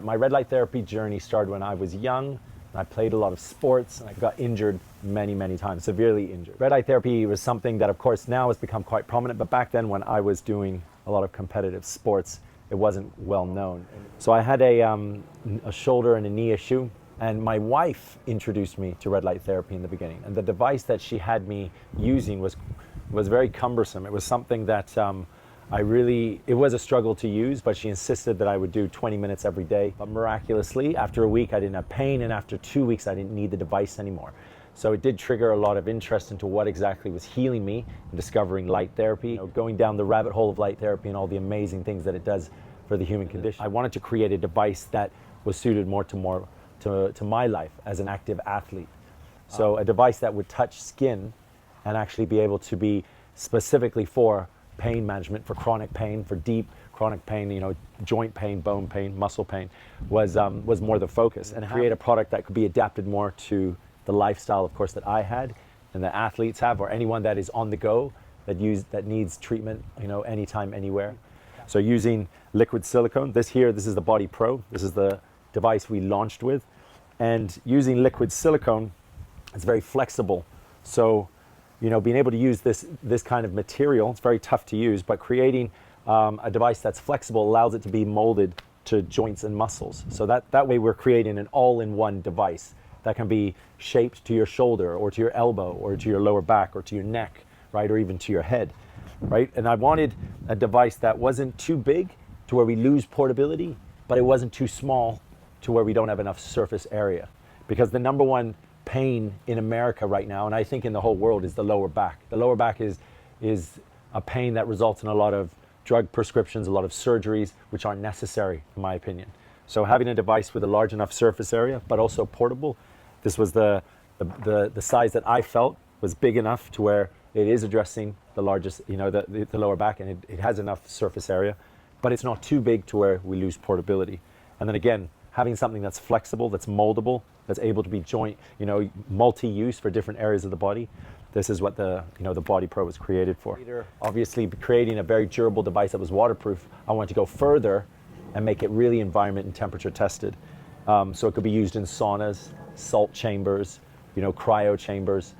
My red light therapy journey started when I was young, and I played a lot of sports, and I got injured many times, severely injured. Red light therapy was something that, of course, now has become quite prominent, but back then when I was doing a lot of competitive sports, it wasn't well known. So I had a shoulder and a knee issue, and my wife introduced me to red light therapy in the beginning. And the device that she had me using was very cumbersome. It was something that it was a struggle to use, but she insisted that I would do 20 minutes every day. But miraculously, after a week, I didn't have pain, and after 2 weeks, I didn't need the device anymore. So it did trigger a lot of interest into what exactly was healing me and discovering light therapy, going down the rabbit hole of light therapy and all the amazing things that it does for the human condition. I wanted to create a device that was suited more to my life as an active athlete. So a device that would touch skin and actually be able to be specifically for pain management, for chronic pain, for deep chronic pain, joint pain, bone pain, muscle pain, was more the focus. And create a product that could be adapted more to the lifestyle, of course, that I had and that athletes have, or anyone that is on the go that needs treatment, anytime, anywhere. So using liquid silicone, this is the Body Pro. This is the device we launched with. And using liquid silicone, it's very flexible. So, being able to use this kind of material, it's very tough to use, but creating a device that's flexible allows it to be molded to joints and muscles. So that way we're creating an all-in-one device that can be shaped to your shoulder or to your elbow or to your lower back or to your neck, right, or even to your head, right? And I wanted a device that wasn't too big to where we lose portability, but it wasn't too small to where we don't have enough surface area. Because the number one pain in America right now, and I think in the whole world, is the lower back. The lower back is a pain that results in a lot of drug prescriptions, a lot of surgeries, which aren't necessary, in my opinion. So having a device with a large enough surface area, but also portable, this was the size that I felt was big enough to where it is addressing the largest, the lower back, and it has enough surface area, but it's not too big to where we lose portability. And then again, having something that's flexible, that's moldable, that's able to be multi-use for different areas of the body. This is what the Body Pro was created for. Obviously, creating a very durable device that was waterproof, I wanted to go further and make it really environment and temperature tested. So it could be used in saunas, salt chambers, cryo chambers,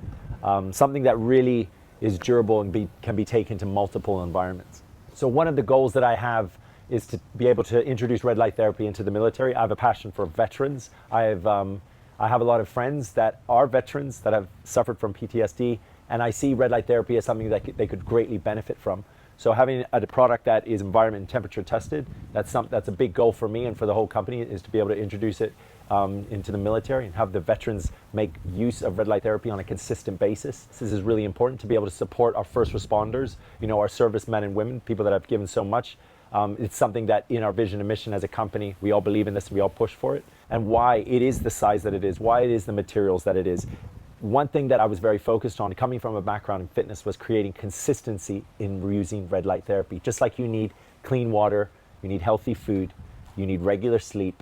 something that really is durable and can be taken to multiple environments. So one of the goals that I have is to be able to introduce red light therapy into the military. I have a passion for veterans. I have a lot of friends that are veterans that have suffered from PTSD, and I see red light therapy as something that they could greatly benefit from. So having a product that is environment and temperature tested, that's a big goal for me and for the whole company, is to be able to introduce it into the military and have the veterans make use of red light therapy on a consistent basis. This is really important to be able to support our first responders, our servicemen and women, people that have given so much. It's something that in our vision and mission as a company, we all believe in this and we all push for it. And why it is the size that it is, why it is the materials that it is. One thing that I was very focused on, coming from a background in fitness, was creating consistency in using red light therapy. Just like you need clean water, you need healthy food, you need regular sleep,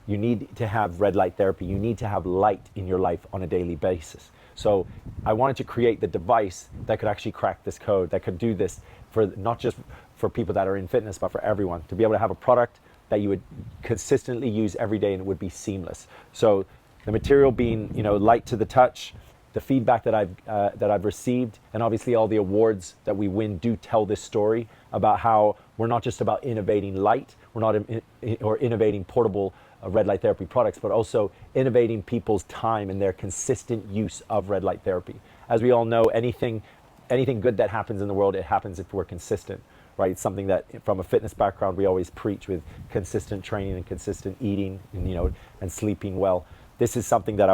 you need to have red light therapy, you need to have light in your life on a daily basis. So I wanted to create the device that could actually crack this code, that could do this for not just for people that are in fitness, but for everyone, to be able to have a product that you would consistently use every day and it would be seamless. So the material being, light to the touch, the feedback that I've received, and obviously all the awards that we win do tell this story about how we're not just about innovating light, we're not innovating portable red light therapy products, but also innovating people's time and their consistent use of red light therapy. As we all know, anything good that happens in the world, it happens if we're consistent, right? It's something that from a fitness background, we always preach with consistent training and consistent eating and sleeping well. This is something that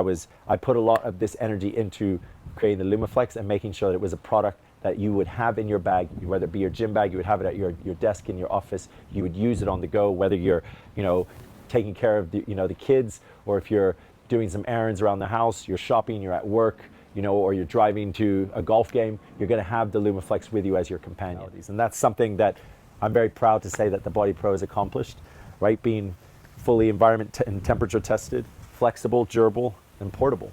I put a lot of this energy into creating the Lumaflex and making sure that it was a product that you would have in your bag, whether it be your gym bag, you would have it at your desk in your office, you would use it on the go, whether you're, taking care of the kids, or if you're doing some errands around the house, you're shopping, you're at work, or you're driving to a golf game, you're going to have the Lumaflex with you as your companion. And that's something that I'm very proud to say that the Body Pro has accomplished, right? Being fully environment and temperature tested, flexible, durable, and portable.